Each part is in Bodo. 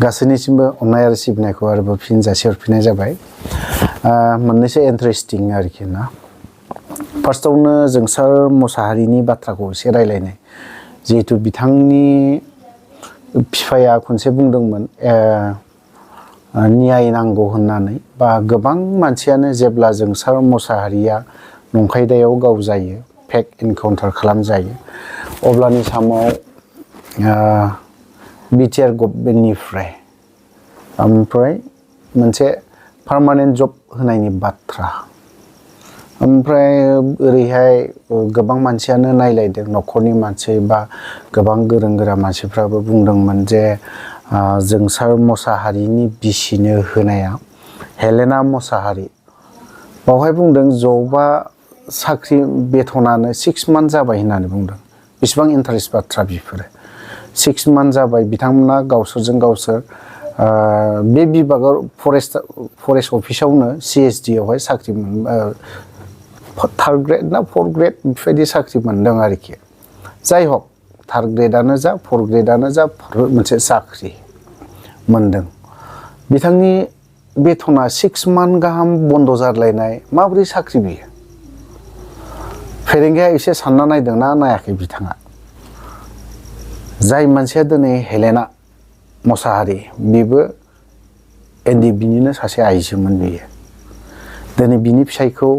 गासैनिसिमबो अननाय आरो सिबिनायखौ आरोबाव फिन जासिहरफिननाय जाबाय। मोननैसो इन्टारेस्टिं आरोखि ना। फार्स्टआवनो जोंसार मोसाहारिनि बाथ्राखौ एसे रायलायनाय। जिहेतु बिथांनि बिफाया खनसे बुंदोंमोन न्याय नांगौ होननानै, बा गोबां मानसियानो जेब्ला जोंसार मोसाहारिया नंखायदायाव गाव जायो, फेक एनकाउन्टार खालामजायो, अब्लानि समाव बिटिआर गभर्नमेन्टनिफ्राय ओमफ्राय मोनसे पार्मानेन्ट जब होनायनि बाथ्रा, ओमफ्राय ओरैहाय गोबां मानसियानो नायलायदों, न'खरनि मानसि बा गोबां गोरों गोरा मानसिफ्राबो बुंदोंमोन जे जोंसार मोसाहारिनि बिसिनो होनाया हेलेना मोसाहारि, बावहाय बुंदों जबा साख्रि बेथनानो 6 मान्थ जाबाय होननानै बुंदों। बेसेबां इन्टारेस्ट बाथ्रा बेफोरो। 6 मान्थ जाबाय बिथांमोना गावसोरजों गावसोर बे बिभागाव फरेस्ट अफिसावनो CSD आवहाय साख्रि थार्ड ग्रेड ना 4th ग्रेड बेफोरबायदि साख्रि मोनदों आरोखि। जाय हक 3rd ग्रेडानो जा 4th ग्रेडानो जा मोनसे साख्रि मोनदों। बिथांनि बेथना 6 मान्थ गाहाम बन्द जालायनाय, माबोरै साख्रि बियो? फेरेंगाया एसे सानना नायदोंना नायाखै बिथाङा? जाय मानसिया दिनै हेलेना मोसाहारि, बेबो NDP-निनो सासे आइजोमोन बियो। दिनै बिनि फिसायखौ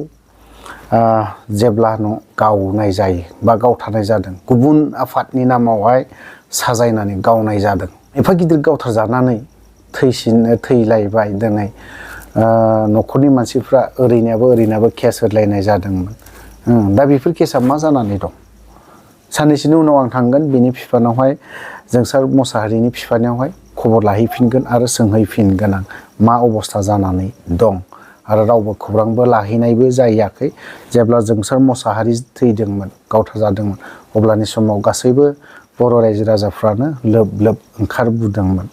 जेब्ला गावनाय जायो बा गावथारनाय जादों, गुबुन आफादनि नामावहाय साजायनानै गावनाय जादों। एफा गिदिर गावथार जानानै थैलायबाय दिनै न'खरनि मानसिफ्रा ओरैनाबो केस होलायनाय जादोंमोन। दा बेफोर केसा मा जानानै दं? साननैसोनि उनाव आं थांगोन बिनि बिफानावहाय, जोंसार मोसाहारिनि बिफानियावहाय खबर लाहैफिनगोन आरो सोंहैफिनगोन आं मा अबस्था जानानै दं। आरो रावबो खौरांबो लाहैनायबो जायाखै। जेब्ला जोंसार मोसाहारि थैदोंमोन, गावथार जादोंमोन, अब्लानि समाव गासैबो बर' रायजो राजाफ्रानो लोब लोब ओंखारबोदोंमोन।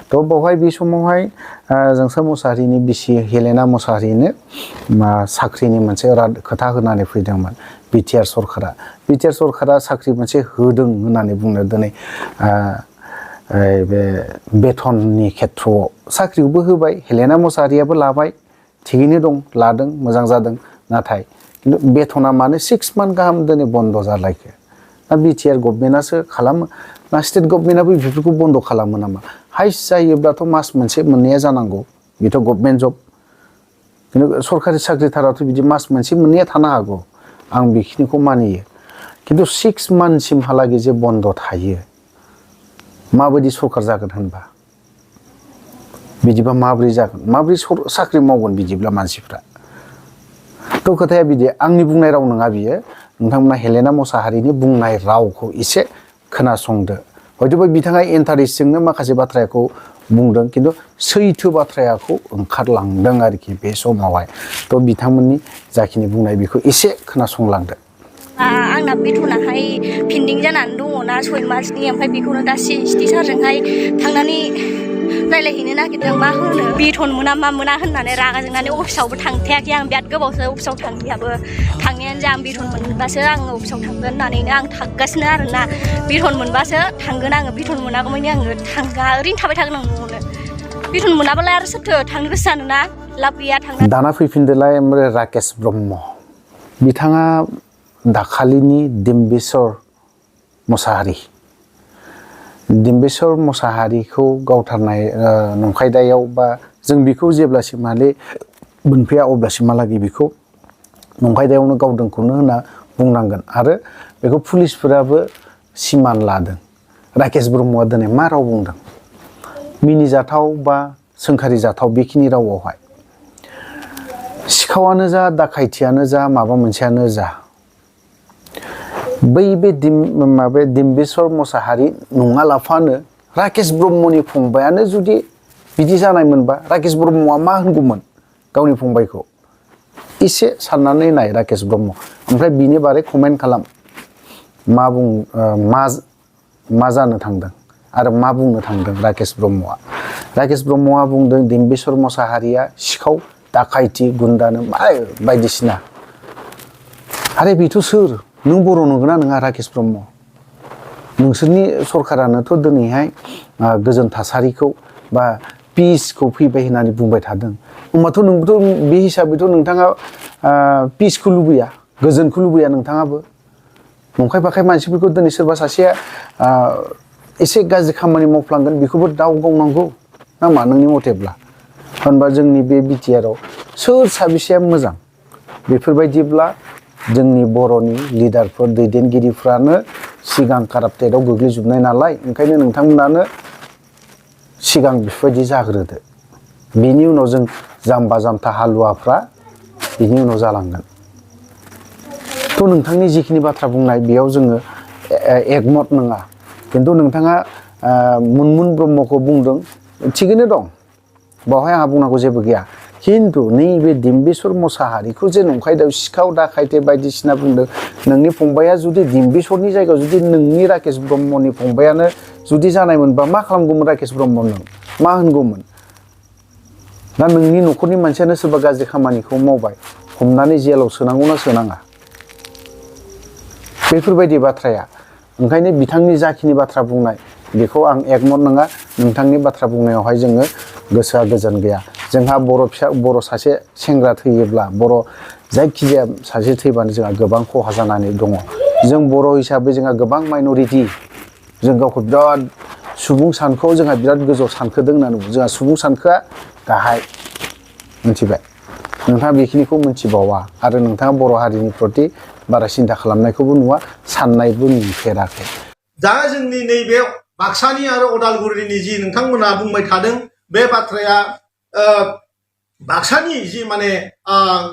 थ' बावहाय बे समावहाय जोंसार मोसाहारिनि बिसि हेलेना मोसाहारिनो साख्रिनि मोनसे खोथा होनानै फैदोंमोन बिटिआर सरकारा। बिटिआर सरकारा साख्रि मोनसे होदों होननानै बुंनो दिनै बे बेथननि खेथ्रआव साख्रिखौबो होबाय, हेलेना मोसाहारियाबो लाबाय, थिगैनो दं, लादों, मोजां जादों। नाथाय खिन्थु बेथना मानो 6 मान्थ गाहाम दिनै बन्द जालायखो? ना बिटिआर गभर्नमेन्टआसो खालामो, ना स्टेट गभर्नमेन्टआबो बेफोरखौ बन्द खालामो नामा? हाइस्ट जायोब्लाथ' मास मोनसे मोननैया जानांगौ, बेथ' गभर्नमेन्ट जब। खिन्थु सरकारि साख्रिथाराथ' बिदि मास मोनसे मोननैया थानो हागौ, आं बेखिनिखौ मानियो। खिन्थु 6 मान्थसिमहालागै जे बन्द थायो, माबायदि सरकार जागोन होनबा? बिदिबा माब्रै जागोन? माब्रै साख्रि मावगोन बिदिब्ला मानसिफ्रा? थ' खोथाया बिदि, आंनि बुंनाय राव नङा बियो। नोंथांमोना हेलेना मोसाहारिनि बुंनाय रावखौ एसे खोनासंदो। हयथ'बा बिथाङा इन्टारेस्टजोंनो माखासे बाथ्राखौ बुंदों, खिन्थु सैथो बाथ्राखौ ओंखारलांदों आरोखि बे समावहाय। थ' बिथांमोननि जाखिनि बुंनाय बेखौ एसे खोनासंलांदो। आंना बेथनाहाय पेन्डिं जानानै दङना 6 मासनि, ओमफ्राय बेखौनो दा CSD सारजोंहाय थांनानै रायलायहैनो नागिरदों। मा होनो बेथन मोना मा मोना होननानै रागा जोंनानै अफिसावबो थांखायाखै आं। बिराद गोबावसो अफिसाव थांनायाबो। थांनायानो जा, आं बेथन मोनबासो आङो अफिसाव थांगोन होननानैनो आं थांगासिनो आरोना। बेथन मोनबासो थांगोन आङो, बेथन मोनागौमानि आङो थांगा, ओरैनो थाबाय थागोन आं न'आवनो। बेथन मोनाबालाय आरो सोरथो थांनो गोसो जानोना, लाब गैया थांना। दाना फैफिनदोलाय ओमफ्राय राकेश ब्रह्म। बिथाङा दाखालिनि डिम्बेश्वर मोसाहारिखौ गावथारनाय नंखायदायाव, बा जों बेखौ जेब्लासिमहालागै मोनफैया अब्लासिमहालागै बेखौ नंखायदायावनो गावदोंखौनो होनना बुंनांगोन। आरो बेखौ पुलिसफोराबो सिमान लादों। राकेश ब्रह्मआ दिनै मा राव बुंदों? मिनिजाथाव बा सोंखारि जाथाव बेखिनि रावावहाय, सिखावानो जा, दाखायथियानो जा, माबा मोनसेयानो जा, बे डिम्बेश्वर मोसाहारि नङा लाफानो राकेश ब्रह्मनि फंबायानो जुदि बिदि जानायमोनबा राकेश ब्रह्मआ मा होनगौमोन गावनि फंबायखौ? एसे साननानै नाय राकेश ब्रह्म, ओमफ्राय बिनि बारै कमेन्ट खालाम। मा जानो थांदों आरो मा बुंनो थांदों राकेश ब्रह्मआ? राकेश ब्रह्मआ बुंदों डिम्बेश्वर मोसाहारिया सिखाव, दाखायथि, गुन्दानो बायदिसिना। आरे बेथ' सोर? नों बर' नंगौना नङा राकेश ब्रह्म? नोंसोरनि सरकारानोथ' दिनैहाय गोजोन थासारिखौ बा पिसखौ फैबाय होननानै बुंबाय थादों होमबाथ' नोंबोथ' बे हिसाबैथ' नोंथाङा पिसखौ लुबैया गोजोनखौ लुबैया नोंथाङाबो नंखाय बाखाय मानसिफोरखौ दिनै सोरबा सासेया एसे गाज्रि खामानि मावफ्लांगोन बेखौबो दाव गावनांगौ नामा नोंनि मथेब्ला होनबा जोंनि बे बिटिआरआव सोर साबेसेया मोजां बेफोरबायदिब्ला जोंनि बर'नि लिडारफोर दैदेनगिरिफ्रानो सिगां काराप्टेडआव गोग्लैजोबनाय नालाय ओंखायनो नोंथांमोनानो सिगां बेफोरबायदि जाग्रोदो बेनि उनाव जों जाम्बा जाम्था हालुवाफ्रा बेनि उनाव जालांगोन थ' नोंथांनि जिखिनि बाथ्रा बुंनाय बेयाव जोङो एकमत नङा खिन्थु नोंथाङा मुनमुन ब्रह्मखौ बुंदों थिगैनो दं बावहाय आंहा बुंनांगौ जेबो गैया खिन्थु नैबे डिम्बेश्वर मोसाहारिखौ जे नंखाय दाव सिखाव दाखायथे बायदिसिना बुंदों नोंनि फंबाया जुदि डिम्बेश्वरनि जायगायाव जुदि नोंनि राकेश ब्रह्मनि फंबायानो जुदि जानायमोनबा मा खालामगौमोन राकेश ब्रह्म नों मा होनगौमोन दा नोंनि न'खरनि मानसियानो सोरबा गाज्रि खामानिखौ मावबाय हमनानै जेलाव सोनांगौना सोनाङा बेफोरबायदि बाथ्राया ओंखायनो बिथांनि जाखिनि बाथ्रा बुंनाय बेखौ आं एकमत नङा नोंथांनि बाथ्रा बुंनायावहाय जोङो गोसोआ गोजोन गैया जोंहा बर' सासे सेंग्रा थैयोब्ला बर' जायखिजाया सासे थैबानो जोंहा गोबां खहा जानानै दङ जों बर' हिसाबै जोंहा गोबां माइन'रिटि जों गावखौ बिराद सुबुं सानखोआव जोंहा बिराद गोजौ सानखोदों होननानै बुङो जोंहा सुबुं सानखोआ गाहाय मिथिबाय नोंथाङा बेखिनिखौ मिथिबावा आरो नोंथाङा बर' हारिनि प्रति बारा सिन्था खालामनायखौबो नुवा साननायबो नुफेराखै दा जोंनि नैबे बाक्सानि आरो अदालगुरिनि जि नोंथांमोना बुंबाय थादों बे बाथ्राया बाक्सानि जि माने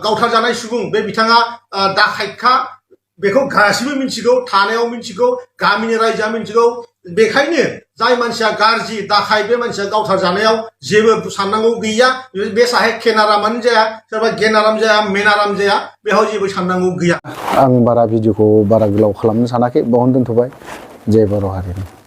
गावथारजानाय सुबुं बे बिथाङा दाखाइतखा बेखौ गासिबो मिथिगौ थानायाव मिथिगौ गामिनि रायजोआ मिथिगौ बेखायनो जाय मानसिया गाज्रि दाखाइ बे मानसिया गावथारजानायाव जेबो साननांगौ गैया बे साहे केनारामानो जाया सोरबा गेनाराम जाया मेनाराम जाया बेयाव जेबो साननांगौ गैया आं बारा भिडिअखौ बारा गोलाव खालामनो सानाखै बावनो दोनथ'बाय जय बर' हारिनि